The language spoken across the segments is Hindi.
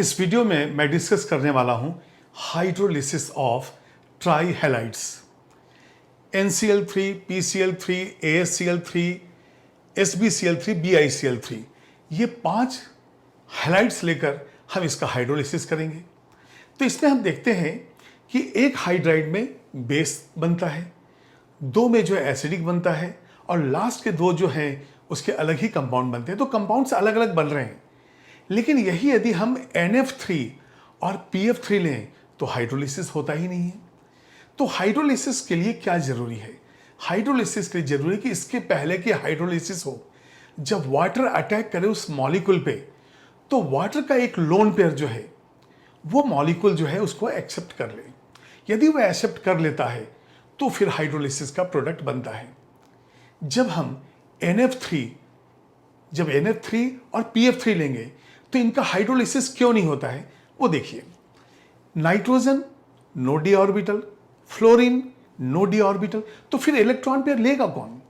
इस वीडियो में मैं डिस्कस करने वाला हूं hydrolysis of try halides NCl3, PCl3, ASCl3, SbCl3, BiCl3। ये 5 हैलाइड्स लेकर हम इसका हाइड्रोलिसिस करेंगे। तो इसमें हम देखते हैं कि एक हाइड्राइड में बेस बनता है, 2 में जो है एसिडिक बनता है और लास्ट के 2 जो हैं उसके अलग ही कंपाउंड बनते हैं। तो कंपाउंड्स अलग अलग बन रहे हैं, लेकिन यही यदि हम NF3 और PF3 लें तो हाइड्रोलिसिस होता ही नहीं है। तो हाइड्रोलिसिस के लिए क्या जरूरी है? हाइड्रोलिसिस के लिए जरूरी है कि इसके पहले की हाइड्रोलिसिस हो, जब वाटर अटैक करे उस मॉलिक्यूल पे, तो वाटर का एक लोन पेयर जो है वो मॉलिक्यूल जो है उसको एक्सेप्ट कर ले। यदि वो एक्सेप्ट कर लेता है तो फिर हाइड्रोलिसिस का प्रोडक्ट बनता है। जब हम NF3 और PF3 लेंगे तो इनका हाइड्रोलिसिस क्यों नहीं होता है वो देखिए। Nitrogen no d orbital, fluorine no d orbital, तो फिर इलेक्ट्रॉन पेयर लेगा कौन?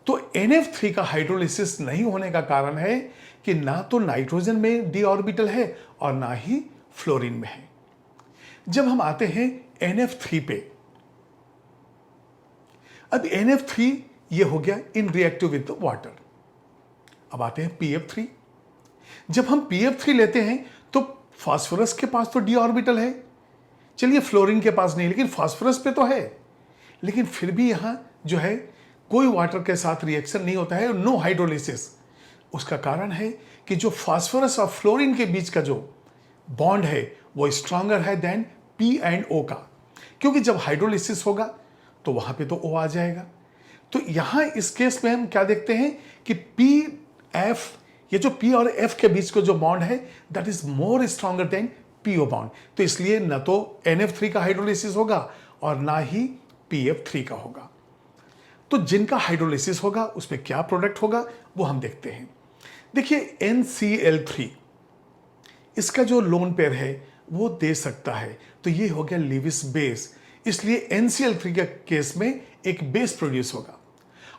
तो NF3 का हाइड्रोलिसिस नहीं होने का कारण है कि ना तो नाइट्रोजन में डी ऑर्बिटल है और ना ही फ्लोरीन में है। जब हम आते हैं NF3 पे, अब NF3 ये हो गया इन रिएक्टिव विद द वाटर। अब आते हैं PF3। जब हम PF3 लेते हैं तो फास्फोरस के पास तो डी ऑर्बिटल है, चलिए फ्लोरीन के पास नहीं, लेकिन फास्फोरस पे तो है, लेकिन फिर भी यहां जो है कोई वाटर के साथ रिएक्शन नहीं होता है, नो हाइड्रोलिसिस। उसका कारण है कि जो फास्फोरस और फ्लोरीन के बीच का जो बॉन्ड है वो स्ट्रांगर है देन P एंड O का, क्योंकि जब हाइड्रोलिसिस होगा तो वहां पे तो O आ जाएगा। तो यहां इस केस में हम क्या देखते हैं कि PF, ये जो P और F के बीच का जो बॉन्ड है that is more stronger then PO bond. तो इसलिए न तो NF3 का हाइड्रोलिसिस होगा और ना ही PF3 का होगा। तो जिनका हाइड्रोलिसिस होगा उसमें क्या प्रोडक्ट होगा वो हम देखते हैं। देखिए NCl3 इसका जो लोन पेयर है वो दे सकता है, तो ये हो गया लीविस बेस, इसलिए NCl3 के केस में एक बेस प्रोड्यूस होगा।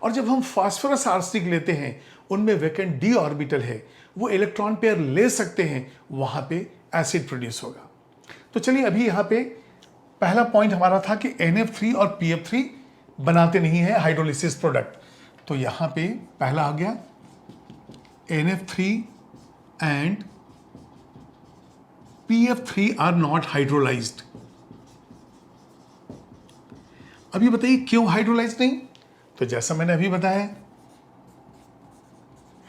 और जब हम फास्फोरस आर्सेनिक लेते हैं उनमें वैकेंट डी ऑर्बिटल है, वो इलेक्ट्रॉन पेयर ले सकते हैं, वहां पे एसिड प्रोड्यूस होगा। तो चलिए अभी यहां पे पहला पॉइंट हमारा था कि NF3 और PF3 बनाते नहीं है हाइड्रोलिसिस प्रोडक्ट, तो यहां पे पहला आ गया NF3 and PF3 are not hydrolysed. अभी बताइए क्यों हाइड्रोलाइज्ड नहीं? तो जैसा मैंने अभी बताया,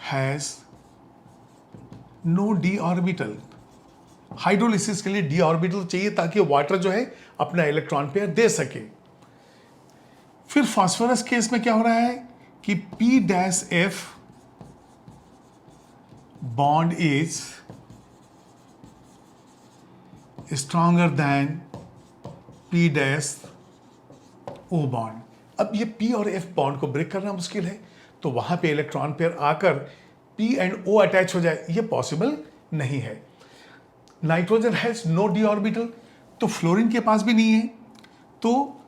has no d orbital. Hydrolysis के लिए डी ऑर्बिटल चाहिए ताकि वाटर जो है अपना इलेक्ट्रॉन पेयर दे सके। फिर फास्फोरस केस में क्या हो रहा है कि P-F bond is stronger than P-O bond. अब ये P और F बॉन्ड को ब्रेक करना मुश्किल है, तो वहां पे इलेक्ट्रॉन पेयर आकर P एंड O अटैच हो जाए, ये पॉसिबल नहीं है। Nitrogen has no d orbital, तो फ्लोरीन के पास भी नहीं है, तो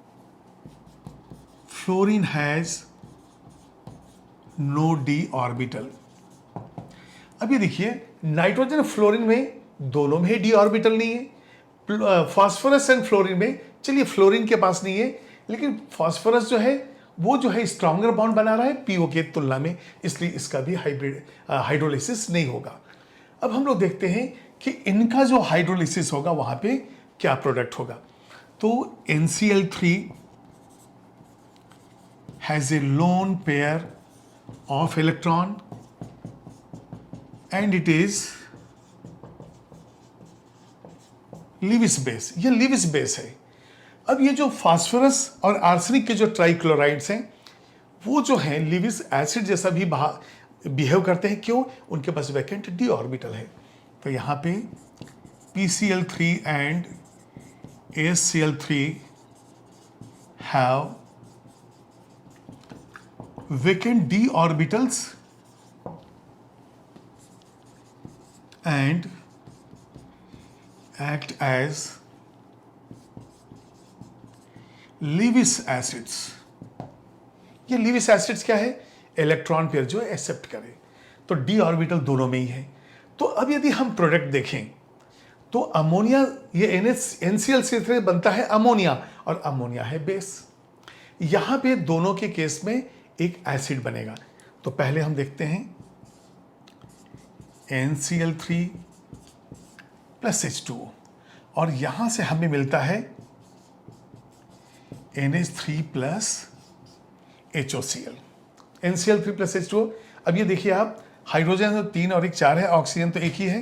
fluorine has no d orbital. अब ये देखिए नाइट्रोजन और फ्लोरीन में दोनों में डी ऑर्बिटल नहीं है। फास्फोरस एंड फ्लोरीन में, चलिए फ्लोरीन के पास नहीं है, लेकिन फास्फोरस जो है वो जो है स्ट्रॉन्गर बॉन्ड बना रहा है PO के तुलना में, इसलिए इसका भी हाइड्रोलिसिस नहीं होगा। अब हम लोग देखते हैं कि इनका जो हाइड्रोलिसिस होगा वहां पे क्या प्रोडक्ट होगा। तो NCl3 has a lone pair of electron and it is Lewis base, ये लीविस बेस है। अब ये जो फास्फोरस और आर्सेनिक के जो ट्राइक्लोराइड्स हैं वो जो हैं लीविस एसिड जैसा भी बिहेव करते हैं। क्यों? उनके पास वैकेंट डी ऑर्बिटल है। तो यहां पे PCl3 and ASCl3 have vacant d orbitals and act as Lewis acids। ये Lewis acids क्या है? इलेक्ट्रॉन पेयर जो एक्सेप्ट करे, तो डी ऑर्बिटल दोनों में ही है। तो अब यदि हम प्रोडक्ट देखें तो अमोनिया, ये NaCl बनता है अमोनिया, और अमोनिया है बेस। यहां पे दोनों के केस में एक एसिड बनेगा। तो पहले हम देखते हैं NCl3 प्लस H2O, और यहां से हमें मिलता है NH3 plus HOCl। NCl3 plus H2O। अब ये देखिए आप, हाइड्रोजन तो 3 और 1 4 है, ऑक्सीजन तो एक ही है,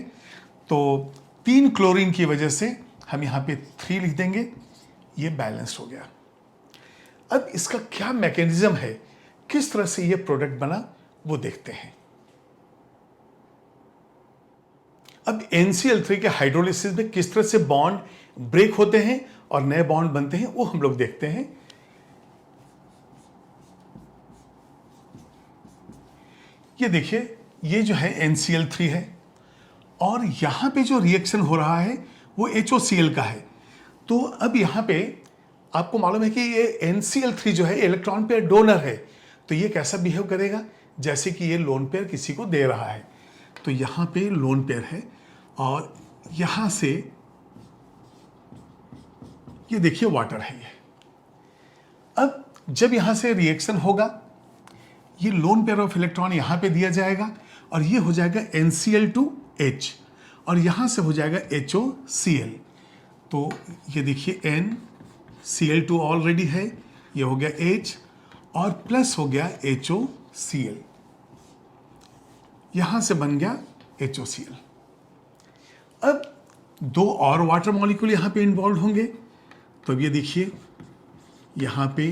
तो 3 क्लोरीन की वजह से हम यहाँ पे 3 लिख देंगे, ये बैलेंस्ड हो गया। अब इसका क्या मैकेनिज्म है, किस तरह से ये प्रोडक्ट बना, वो देखते हैं। अब NCl3 के हाइड्रोलिसिस में किस तरह से बॉन्ड ब्रेक होते हैं और नए बॉन्ड बनते हैं, वो हम लोग देखते हैं। ये देखिए, ये जो है NCl3 है, और यहां पे जो रिएक्शन हो रहा है वो HOCl का है। तो अब यहां पे आपको मालूम है कि ये NCl3 जो है इलेक्ट्रॉन पेयर डोनर है, तो ये कैसा बिहेव करेगा, जैसे कि ये लोन पेयर किसी को दे रहा है। तो यहां पे लोन पेयर है, और यहां से ये देखिए वाटर है ये। अब जब यहां से रिएक्शन होगा, ये लोन पेयर ऑफ इलेक्ट्रॉन यहां पे दिया जाएगा, और ये हो जाएगा NCl2H, और यहां से हो जाएगा HOCl। तो ये देखिए NCl2 ऑलरेडी है, ये हो गया H, और प्लस हो गया HOCl, यहां से बन गया HOCl। अब 2 और वाटर मॉलिक्यूल यहां पे इन्वॉल्व होंगे, तो अब ये देखिए यहां पे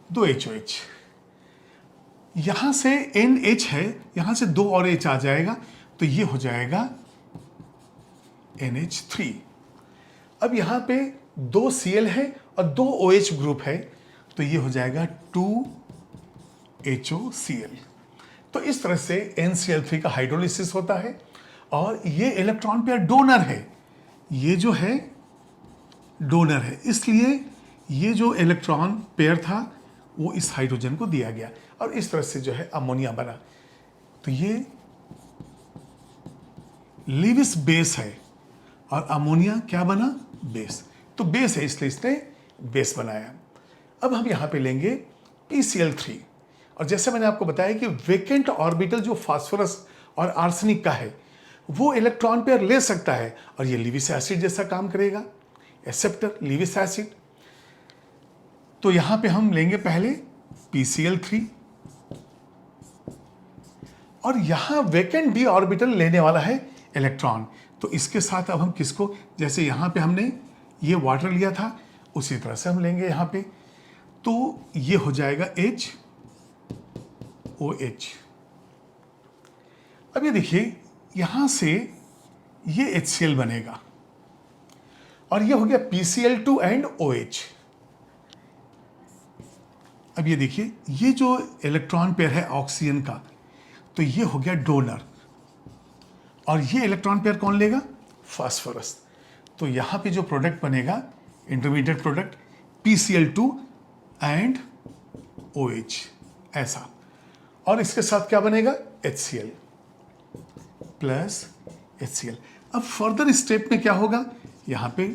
2 HOH, यहां से NH है, यहां से 2 और H आ जाएगा, तो ये हो जाएगा NH3। अब यहां पे 2 Cl है और 2 OH ग्रुप है, तो ये हो जाएगा 2 HOCl। तो इस तरह से NCl3 का हाइड्रोलिसिस होता है, और ये इलेक्ट्रॉन पेयर डोनर है, ये जो है डोनर है, इसलिए ये जो इलेक्ट्रॉन पेयर था वो इस हाइड्रोजन को दिया गया, और इस तरह से जो है अमोनिया बना। तो ये लिविस बेस है, और अमोनिया क्या बना, बेस। तो बेस है, इसलिए इसने बेस बनाया। अब हम यहां पे लेंगे PCl3, और जैसे मैंने आपको बताया कि वेकेंट ऑर्बिटल जो फास्फोरस और आर्सेनिक का है, वो इलेक्ट्रॉन पेयर ले सकता है, और ये लिविस एसिड जैसा काम करेगा, एक्सेप्टर लिविस एसिड। तो यहां पे हम लेंगे पहले PCl3, और यहां वेकेंट d ऑर्बिटल लेने वाला है इलेक्ट्रॉन। तो इसके साथ अब हम किसको, जैसे यहां पे हमने ये वाटर लिया था, उसी तरह से हम लेंगे यहां पे, तो ये हो जाएगा HOH। अब ये देखिए, यहां से ये HCl बनेगा, और ये हो गया PCl2 एंड OH। अब ये देखिए, ये जो इलेक्ट्रॉन पेयर है ऑक्सीजन का, तो ये हो गया डोनर, और ये इलेक्ट्रॉन पेयर कौन लेगा, फास्फोरस। तो यहां पे जो प्रोडक्ट बनेगा, intermediate product PCl2 and OH, ऐसा। और इसके साथ क्या बनेगा, HCl प्लस HCl। अब फर्दर स्टेप में क्या होगा, यहां पे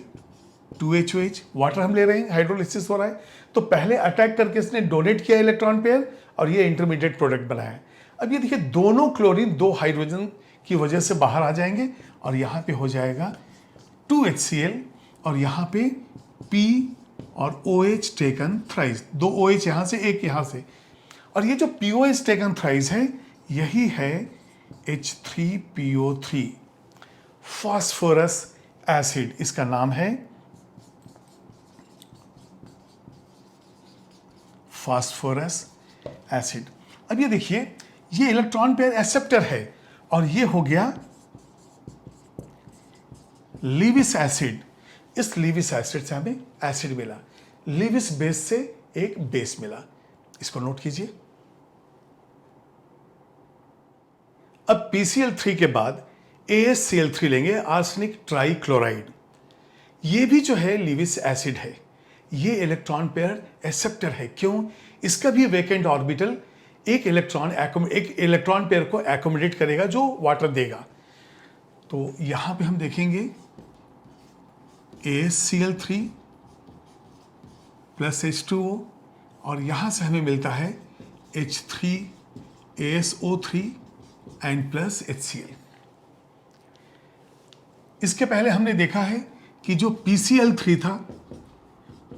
2HOH वाटर हम ले रहे हैं, हाइड्रोलिसिस हो रहा है, तो पहले अटैक करके इसने डोनेट किया इलेक्ट्रॉन पेयर, और ये इंटरमीडिएट प्रोडक्ट बनाया। अब ये देखिए, दोनों क्लोरीन 2 हाइड्रोजन की वजह से बाहर आ जाएंगे, और यहां पे हो जाएगा 2HCl, और यहां पे P और OH टेकन थ्राइस, 2 OH यहां से, एक यहां से, और ये जो POH टेकन थ्राइस है, यही है H3PO3 फास्फोरस एसिड, इसका नाम है फास्फोरस एसिड। अब ये देखिए, ये इलेक्ट्रॉन पेयर एक्सेप्टर है, और ये हो गया लिविस एसिड। इस लिविस एसिड से हमें एसिड मिला, लिविस बेस से एक बेस मिला, इसको नोट कीजिए। अब PCl3 के बाद AsCl3 लेंगे, आर्सेनिक ट्राइक्लोराइड। ये भी जो है लिविस एसिड है, ये इलेक्ट्रॉन पेयर एक्सेप्टर है। क्यों, इसका भी वेकेंट ऑर्बिटल एक इलेक्ट्रॉन पेयर को एकोमोडेट करेगा, जो वाटर देगा। तो यहां पे हम देखेंगे AsCl3 प्लस H2O, और यहां से हमें मिलता है H3AsO3 एंड प्लस HCl। इसके पहले हमने देखा है कि जो PCl3 था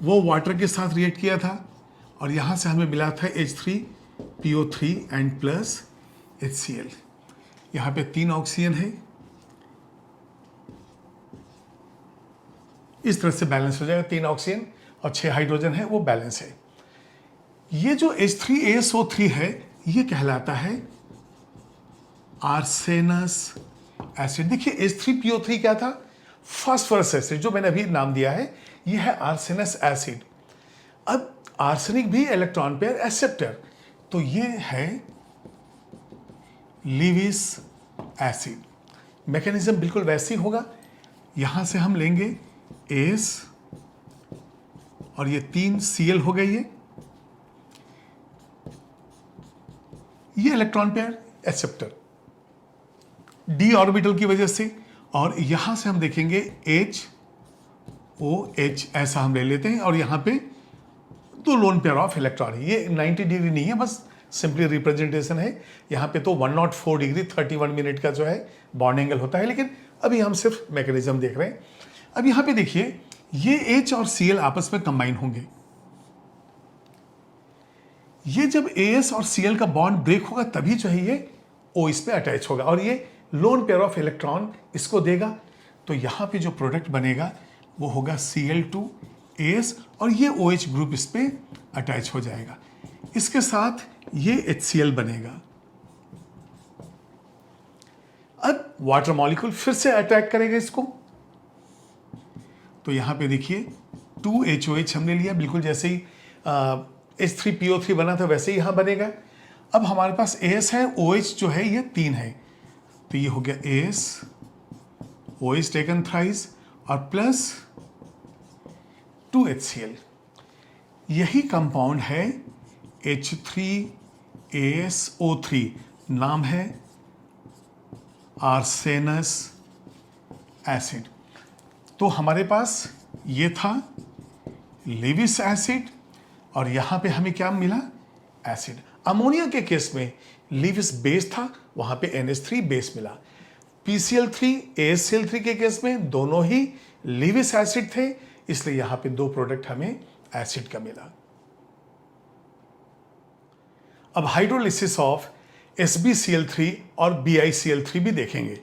वो वाटर के साथ रिएक्ट किया था, और यहां से हमें मिला था H3PO3 एंड प्लस HCl। यहां पे 3 ऑक्सीजन है, इस तरह से बैलेंस हो जाएगा। 3 ऑक्सीजन और 6 हाइड्रोजन है, वो बैलेंस है। ये जो H3AsO3 है ये कहलाता है आर्सेनस एसिड। देखिए H3PO3 क्या था? फास्फोरस एसिड, जो मैंने अभी नाम दिया है, ये है आर्सेनस एसिड। अब आर्सेनिक भी इलेक्ट्रॉन पेयर एक्सेप्टर, तो ये है लीविस एसिड। मैकेनिज्म बिल्कुल वैसे ही होगा। यहां से हम लेंगे एस और ये 3 Cl हो गई है, ये electron pair acceptor d orbital की वजह से, और यहां से हम देखेंगे HOH ऐसा हम ले लेते हैं, और यहां पे 2 लोन पेयर ऑफ इलेक्ट्रॉन है। ये 90 डिग्री नहीं है, बस सिंपली रिप्रेजेंटेशन है। यहाँ पे तो 104 डिग्री 31 मिनट का जो है बॉन्ड एंगल होता है, लेकिन अभी हम सिर्फ मैकेनिज्म देख रहे हैं। अब यहाँ पे देखिए ये H और Cl आपस में कंबाइन होंगे। ये जब AS और Cl का बॉन्ड ब्रेक होगा तभी जो है ये O इस पे अटैच होगा, और ये लोन पेयर ऑफ इलेक्ट्रॉन इसको देगा। तो यहाँ पे जो प्रोडक्ट बनेगा वो होगा Cl2AS, और ये OH ग्रुप इस पे अटैच हो जाएगा। इसके साथ ये HCl बनेगा। अब वाटर मॉलिक्यूल फिर से अटैक करेगा इसको, तो यहां पे देखिए 2HOH हमने लिया, बिल्कुल जैसे ही H3PO3 बना था वैसे ही यहां बनेगा। अब हमारे पास AS है, OH जो है ये 3 है, तो ये हो गया AS, OH टेकन थ्राइस और प्लस 2HCl। यही कंपाउंड है H3AsO3, नाम है आर्सेनस एसिड। तो हमारे पास ये था लीविस एसिड, और यहां पे हमें क्या मिला? एसिड। अमोनिया के केस में लीविस बेस था, वहां पे NH3 बेस मिला। PCl3 AsCl3 के केस में दोनों ही लीविस एसिड थे, इसलिए यहां पे 2 प्रोडक्ट हमें एसिड का मिला। अब हाइड्रोलिसिस ऑफ SbCl3 और BiCl3 भी देखेंगे।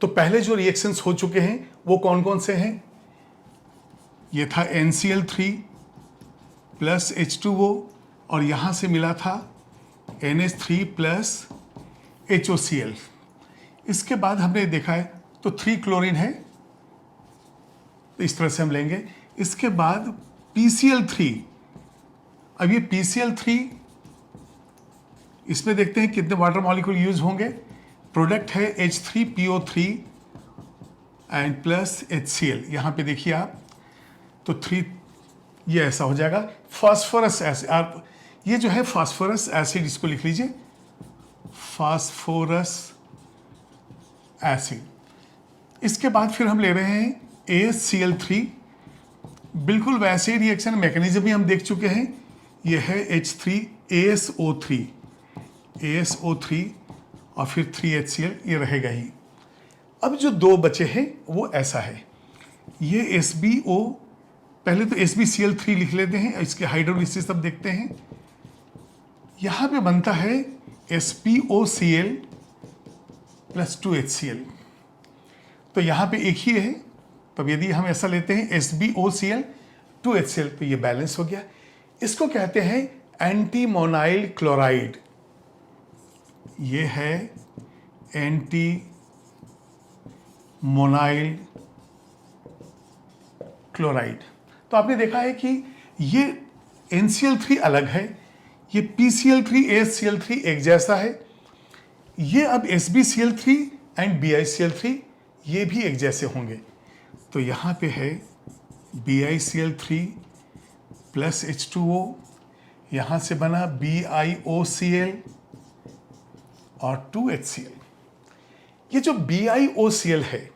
तो पहले जो रिएक्शंस हो चुके हैं वो कौन कौन से हैं? ये था NCl3 प्लस H2O, और यहां से मिला था NH3 प्लस HOCl। इसके बाद हमने देखा है तो 3 क्लोरीन है, तो इस तरह से हम लेंगे। इसके बाद PCl3, अब ये PCl3 इसमें देखते हैं कितने वाटर मॉलिक्यूल यूज होंगे। प्रोडक्ट है H3PO3 एंड प्लस HCl। यहां पे देखिए आप, तो 3 ये ऐसा हो जाएगा। फास्फोरस एसिड, आप ये जो है फास्फोरस एसिड, इसको लिख लीजिए फास्फोरस एसिड। इसके बाद फिर हम ले रहे हैं AsCl3, बिल्कुल वैसे रिएक्शन मैकेनिज्म भी हम देख चुके हैं। ये है H3AsO3 और फिर 3HCl, ये रहेगा ही। अब जो 2 बचे हैं वो ऐसा है, ये SbO, पहले तो SbCl3 लिख लेते हैं, इसके हाइड्रोलिसिस अब देखते हैं। यहां पे बनता है SbOCl प्लस 2HCl, तो यहां पे एक ही है। तब यदि हम ऐसा लेते हैं SbOCl 2HCl, तो ये बैलेंस हो गया। इसको कहते हैं एंटीमोनाइल क्लोराइड। ये है एंटीमोनाइल क्लोराइड। तो आपने देखा है कि ये NCl3 अलग है, ये PCl3 AsCl3 एक जैसा है। ये अब SbCl3 एंड BiCl3 ये भी एक जैसे होंगे। तो यहां पे है BiCl3 प्लस H2O, यहां से बना BiOCl और 2HCl। ये जो BiOCl है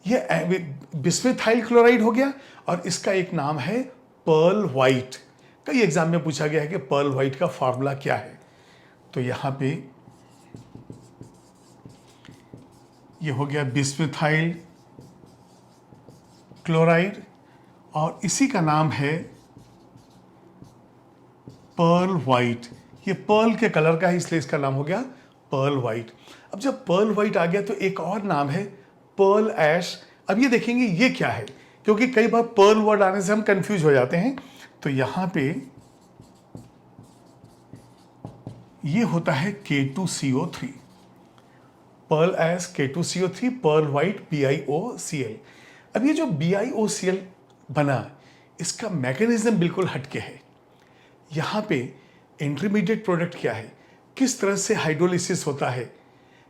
ये बिस्मिथाइल क्लोराइड हो गया और इसका एक नाम है पर्ल व्हाइट। कई एग्जाम में पूछा गया है कि पर्ल व्हाइट का फॉर्मूला क्या है। तो यहां पे ये हो गया बिस्मिथाइल क्लोराइड और इसी का नाम है पर्ल व्हाइट। ये पर्ल के कलर का है इसलिए इसका नाम हो गया पर्ल व्हाइट। अब जब पर्ल व्हाइट आ गया तो एक और नाम है पर्ल ऐश। अब ये देखेंगे ये क्या है, क्योंकि कई बार पर्ल वर्ड आने से हम कंफ्यूज हो जाते हैं। तो यहां पे ये होता है K2CO3, पर्ल ऐश K2CO3, पर्ल व्हाइट BiOCl। अब ये जो BiOCl बना इसका मैकेनिज्म बिल्कुल हटके है। यहां पे इंटरमीडिएट प्रोडक्ट क्या है, किस तरह से हाइड्रोलिसिस होता है,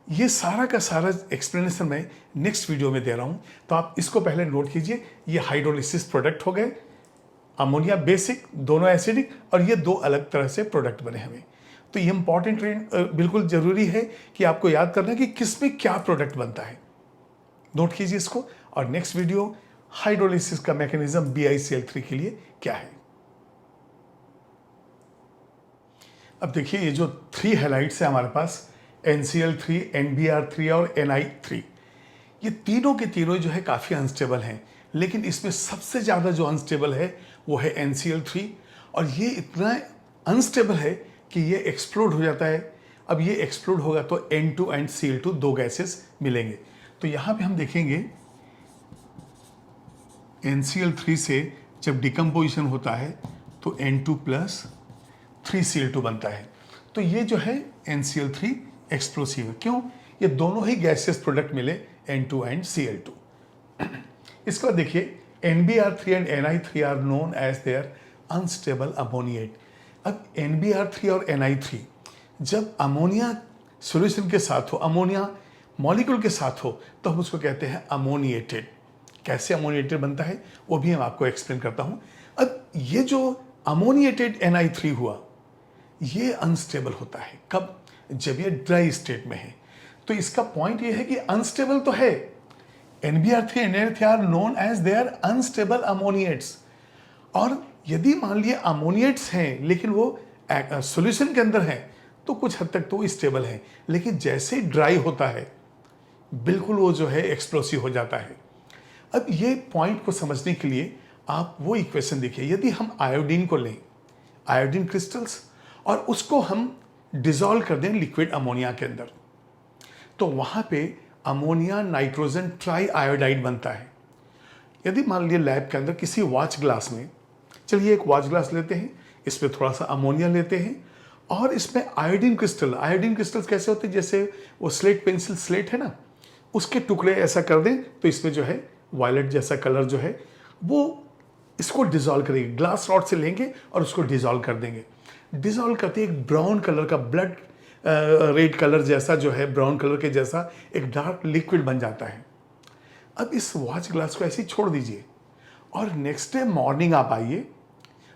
ये सारा का सारा एक्सप्लेनेशन मैं नेक्स्ट वीडियो में दे रहा हूं। तो आप इसको पहले नोट कीजिए। ये हाइड्रोलिसिस प्रोडक्ट हो गए, अमोनिया बेसिक, दोनों एसिडिक, और ये दो अलग तरह से प्रोडक्ट बने हमें। तो ये इंपॉर्टेंट बिल्कुल जरूरी है कि आपको याद करना कि किस में क्या प्रोडक्ट बनता है। नोट कीजिए इसको। और नेक्स्ट वीडियो हाइड्रोलिसिस का मैकेनिज्म BiCl3 के लिए क्या है। अब देखिए ये जो 3 हैलाइड्स है हमारे पास, NCl3, NBr3 और Ni3, ये तीनों के तीनों जो है काफ़ी अनस्टेबल हैं। लेकिन इसमें सबसे ज़्यादा जो अनस्टेबल है वो है NCl3, और ये इतना अनस्टेबल है कि ये एक्सप्लोड हो जाता है। अब ये एक्सप्लोड होगा तो N2 एंड Cl2 दो गैसेस मिलेंगे। तो यहाँ पे हम देखेंगे NCl3 से जब डिकम्पोजिशन होता है तो N2 प्लस 3Cl2 बनता है। तो ये जो है NCl3 एक्सप्लोसिव है। क्यों? ये दोनों ही गैसियस प्रोडक्ट मिले N2 एंड Cl2। इसके बाद देखिए NBr3 and Ni3 are known as their unstable ammoniate. अब NBr3 और Ni3 जब अमोनिया सॉल्यूशन के साथ हो, अमोनिया मॉलिक्यूल के साथ हो, तो हम उसको कहते हैं अमोनिएटेड। कैसे अमोनिएटेड बनता है वो भी मैं आपको एक्सप्लेन करता हूं। अब ये जो अमोनिएटेड Ni3 हुआ ये अनस्टेबल होता है। कब? जब ये ड्राई स्टेट में है। तो इसका पॉइंट ये है कि अनस्टेबल तो है। NBr3 and Ni3 are known as their unstable ammoniates. और यदि मान लिए अमोनिएट्स हैं लेकिन वो सॉल्यूशन के अंदर हैं तो कुछ हद तक तो स्टेबल है, लेकिन जैसे ड्राई होता है बिल्कुल वो जो है एक्सप्लोसिव हो जाता है। अब ये पॉइंट को समझने के लिए आप वो इक्वेशन देखिए। यदि हम आयोडीन को लें, आयोडीन क्रिस्टल्स, और उसको हम डिसॉल्व कर दें लिक्विड अमोनिया के अंदर, तो वहां पे अमोनिया नाइट्रोजन ट्राई आयोडाइड बनता है। यदि मान लीजिए लैब के अंदर किसी वॉच ग्लास में, चलिए एक वॉच ग्लास लेते हैं, इसमें थोड़ा सा अमोनिया लेते हैं और इसमें आयोडीन क्रिस्टल, आयोडीन क्रिस्टल्स कैसे होते हैं, जैसे वो स्लेट पेंसिल स्लेट है ना, उसके टुकड़े ऐसा कर दें तो इसमें जो है वायलेट जैसा कलर जो है वो इसको डिसॉल्व करेंगे। ग्लास रॉड से लेंगे और उसको डिसॉल्व कर देंगे। डिसॉल्व करते एक ब्राउन कलर का, ब्लड रेड कलर जैसा जो है, ब्राउन कलर के जैसा एक डार्क लिक्विड बन जाता है। अब इस वॉच ग्लास को ऐसे ही छोड़ दीजिए और नेक्स्ट डे मॉर्निंग आप आइए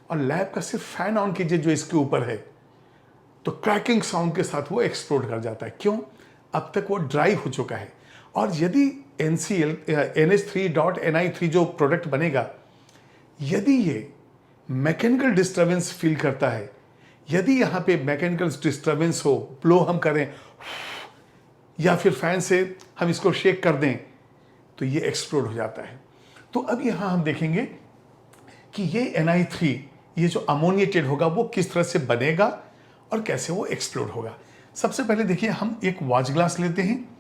और लैब का सिर्फ फैन ऑन कीजिए जो इसके ऊपर है, तो क्रैकिंग साउंड के साथ वो एक्सप्लोड कर जाता है। क्यों? अब तक वो ड्राई हो चुका है। और यदि NH3.Ni3 जो प्रोडक्ट बनेगा, यदि ये मैकेनिकल डिस्टर्बेंस फील करता है, यदि यहाँ पे मैकेनिकल डिस्टर्बेंस हो, ब्लो हम करें या फिर फैन से हम इसको शेक कर दें, तो ये एक्सप्लोड हो जाता है। तो अब यहाँ हम देखेंगे कि ये Ni3, ये जो अमोनिएटेड होगा वो किस तरह से बनेगा और कैसे वो एक्सप्लोड होगा। सबसे पहले देखिए हम एक वॉच ग्लास लेते हैं।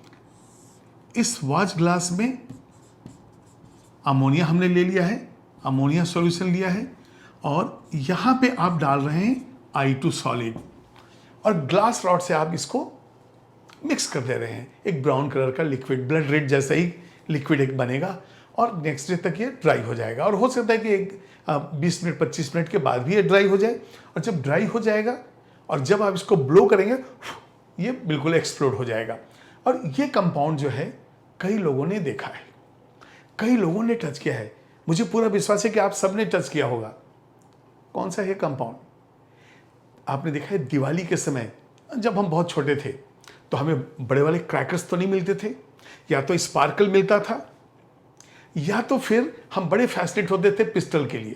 इस वॉच ग्लास में अमोनिया हमने ले लिया है, अमोनिया सॉल्यूशन लिया है, और यहाँ पे आप डाल रहे हैं I2 सॉलिड, और ग्लास रॉड से आप इसको मिक्स कर दे रहे हैं। एक ब्राउन कलर का लिक्विड, ब्लड रेड जैसा ही लिक्विड एक बनेगा और नेक्स्ट डे तक ये ड्राई हो जाएगा। और हो सकता है कि एक 20 मिनट 25 मिनट के बाद भी ये ड्राई हो जाए। और जब ड्राई हो जाएगा और जब आप इसको ब्लो करेंगे ये बिल्कुल एक्सप्लोड हो जाएगा। और ये कंपाउंड जो है कई लोगों ने देखा है, कई लोगों ने टच किया है। मुझे पूरा विश्वास है कि आप सबने टच किया होगा। कौन सा है कंपाउंड? आपने देखा है दिवाली के समय जब हम बहुत छोटे थे तो हमें बड़े वाले क्रैकर्स तो नहीं मिलते थे, या तो स्पार्कल मिलता था, या तो फिर हम बड़े फैसिनेट होते थे पिस्टल के लिए।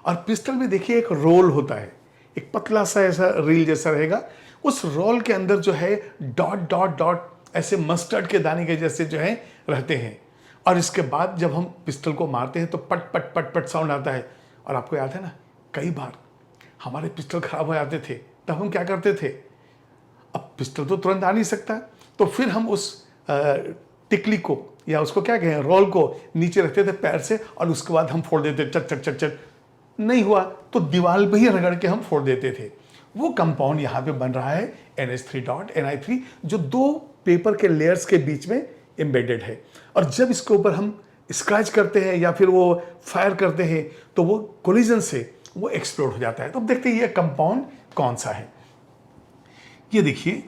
और पिस्टल में देखिए एक रोल होता है, एक पतला सा ऐसा रील जैसा रहेगा, उस रोल के अंदर जो है डॉट डॉट डॉट ऐसे मस्टर्ड के दाने के जैसे जो है रहते हैं। और इसके बाद जब हम पिस्टल को मारते हैं तो पट पट पट पट साउंड आता है। और आपको याद है ना, कई बार हमारे पिस्टल खराब हो जाते थे, तब हम क्या करते थे, अब पिस्टल तो तुरंत आ नहीं सकता, तो फिर हम उस टिकली को या उसको क्या कहें, रोल को नीचे रखते थे पैर से, और उसके बाद हम फोड़ देते, चट चट चट चट, नहीं हुआ तो दीवार पे ही रगड़ के हम फोड़ देते थे। वो कंपाउंड यहाँ पे बन रहा है NH3.Ni3, जो दो पेपर के लेयर्स के बीच में एम्बेडेड है। और जब इसके ऊपर हम स्क्रैच करते हैं या फिर वो फायर करते हैं तो वो कोलिजन से वो एक्सप्लोड हो जाता है। तो अब देखते हैं ये कंपाउंड कौन सा है। ये देखिए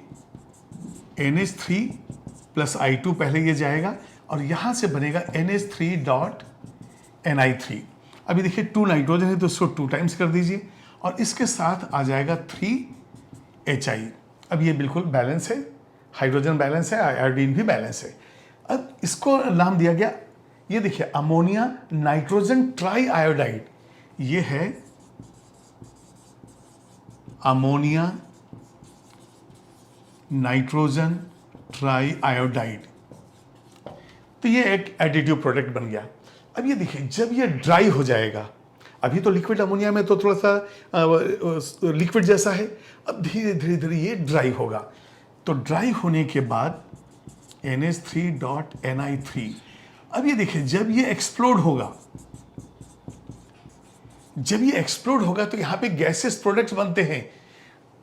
NH3 + I2 पहले ये जाएगा और यहाँ से बनेगा NH3.Ni3। अभी देखिए 2 नाइट्रोजन है तो इसको 2 टाइम्स कर दीजिए और इसके साथ आ जाएगा 3HI। अब ये बिल्कुल बैलेंस है, हाइड्रोजन बैलेंस है, आयोडीन भी बैलेंस है। अब इसको नाम दिया गया, ये देखिए अमोनिया नाइट्रोजन ट्राई आयोडाइड। ये है अमोनिया नाइट्रोजन ट्राई आयोडाइड। तो ये एक एडिटिव प्रोडक्ट बन गया। अब ये देखिए जब ये ड्राई हो जाएगा, अभी तो लिक्विड अमोनिया में तो थोड़ा सा लिक्विड जैसा है, अब धीरे धीरे धीरे ये ड्राई होगा। तो ड्राई होने के बाद NH3.Ni3, अब ये देखिए जब ये एक्सप्लोड होगा, जब ये एक्सप्लोड होगा तो यहाँ पे गैसेस प्रोडक्ट्स बनते हैं।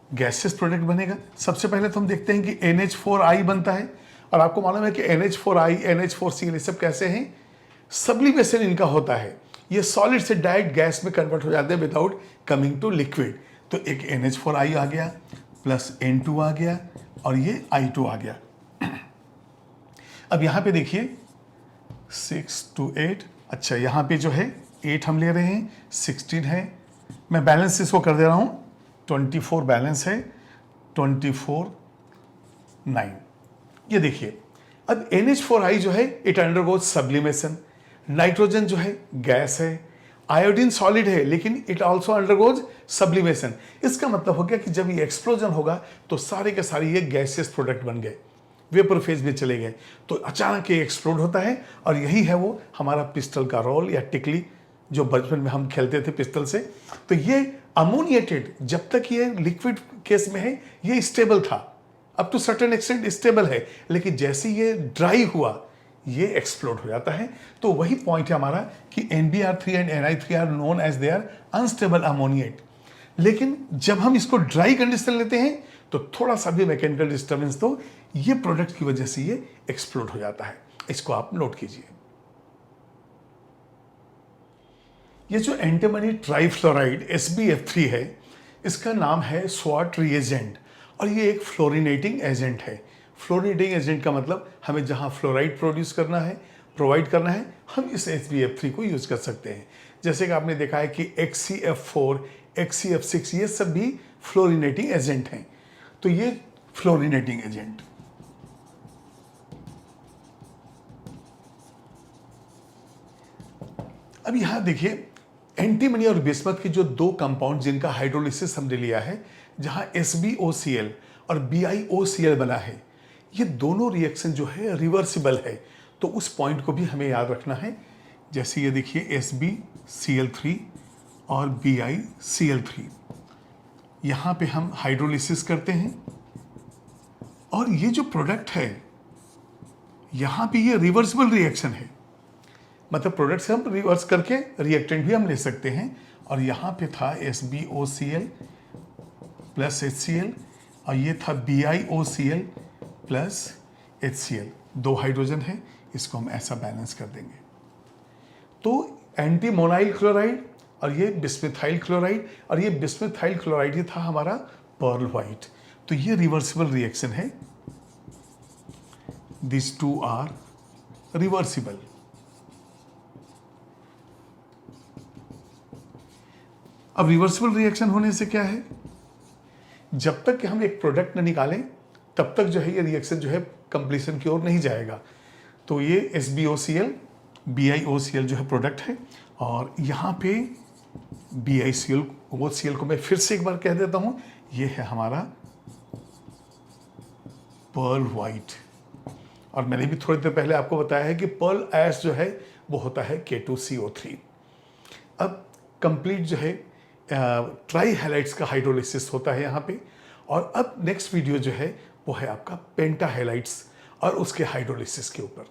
गैसेस प्रोडक्ट बनेगा, सबसे पहले तो हम देखते हैं कि NH4I बनता है। और आपको मालूम है कि NH4I, NH4Cl ये सब कैसे हैं, सब्लिमेशन इनका होता है। ये सॉलिड से डायरेक्ट गैस में कन्वर्ट हो जाते हैं विदाउट कमिंग टू लिक्विड। तो एक NH4I आ गया प्लस N2 आ गया और ये I2 आ गया। अब यहाँ पे देखिए 6 to 8, अच्छा यहाँ पे जो है 8 हम ले रहे हैं, 16 है, मैं बैलेंस इसको कर दे रहा हूँ, 24 बैलेंस है, 24 9। ये देखिए अब NH4I जो है इट अंडरगोज सब्लिमेशन, नाइट्रोजन जो है गैस है, आयोडीन सॉलिड है लेकिन इट आल्सो अंडरगोज सब्लिमेशन। इसका मतलब हो गया कि जब ये एक्सप्लोजन होगा तो सारे के सारे ये गैसियस प्रोडक्ट बन गए, वेपर फेज में चले गए, तो अचानक ये एक्सप्लोड होता है। और यही है वो हमारा पिस्टल का रोल या टिकली जो बचपन में हम खेलते थे पिस्टल से। तो ये अमोनिएटेड, जब तक ये लिक्विड केस में है ये स्टेबल था, up to certain extent stable है, लेकिन जैसे ये ड्राई हुआ ये एक्सप्लोड हो जाता है। तो वही पॉइंट है हमारा कि NBr3 and Ni3 are known as they are unstable ammoniate. लेकिन जब हम इसको ड्राई कंडीशन लेते हैं तो थोड़ा सा भी मैकेनिकल डिस्टर्बेंस तो ये प्रोडक्ट की वजह से ये एक्सप्लोड हो जाता है। इसको आप नोट कीजिए। ये जो एंटीमनी ट्राइफ्लोराइड SbF3 है, इसका नाम है स्वाट रिएजेंट और ये एक फ्लोरिनेटिंग एजेंट है। फ्लोरिनेटिंग एजेंट का मतलब हमें जहाँ फ्लोराइड प्रोवाइड करना है हम इस SbF3 को यूज कर सकते हैं। जैसे कि आपने देखा है कि HCF4, HCF6 ये सब भी फ्लोरिनेटिंग एजेंट हैं। तो ये फ्लोरिनेटिंग एजेंट, अब यहां देखिए एंटीमनी और बिस्मथ के जो दो कंपाउंड जिनका हाइड्रोलिसिस हमने लिया है, जहां SbOCl और BiOCl बना है, ये दोनों रिएक्शन जो है रिवर्सिबल है। तो उस पॉइंट को भी हमें याद रखना है। जैसे ये देखिए SbCl3 और BiCl3, यहाँ पे हम हाइड्रोलिसिस करते हैं और ये जो प्रोडक्ट है यहाँ पे ये रिवर्सिबल रिएक्शन है, मतलब प्रोडक्ट से हम रिवर्स करके रिएक्टेंट भी हम ले सकते हैं। और यहाँ पे था SbOCl प्लस HCl और ये था BiOCl प्लस HCl, दो हाइड्रोजन है, इसको हम ऐसा बैलेंस कर देंगे। तो एंटीमोनाइल क्लोराइड और ये बिस्मिथाइल क्लोराइड, और ये बिस्मिथाइल क्लोराइड ये था हमारा पर्ल व्हाइट। तो ये रिवर्सिबल रिएक्शन है, दिस टू आर रिवर्सिबल। अब रिवर्सिबल रिएक्शन होने से क्या है, जब तक कि हम एक प्रोडक्ट न निकालें तब तक जो है ये रिएक्शन जो है कंप्लीशन की ओर नहीं जाएगा। तो ये SbOCl BiOCl जो है प्रोडक्ट है, और यहाँ पे BiCl को मैं फिर से एक बार कह देता हूँ, ये है हमारा पर्ल वाइट। और मैंने भी थोड़ी देर पहले आपको बताया है कि पर्ल ऐश जो है वो होता है K2CO3। अब कंप्लीट जो है ट्राई हैलाइड्स का हाइड्रोलिसिस होता है यहाँ पे। और अब नेक्स्ट वीडियो जो है वो है आपका पेंटा हैलाइड्स और उसके हाइड्रोलिसिस के ऊपर।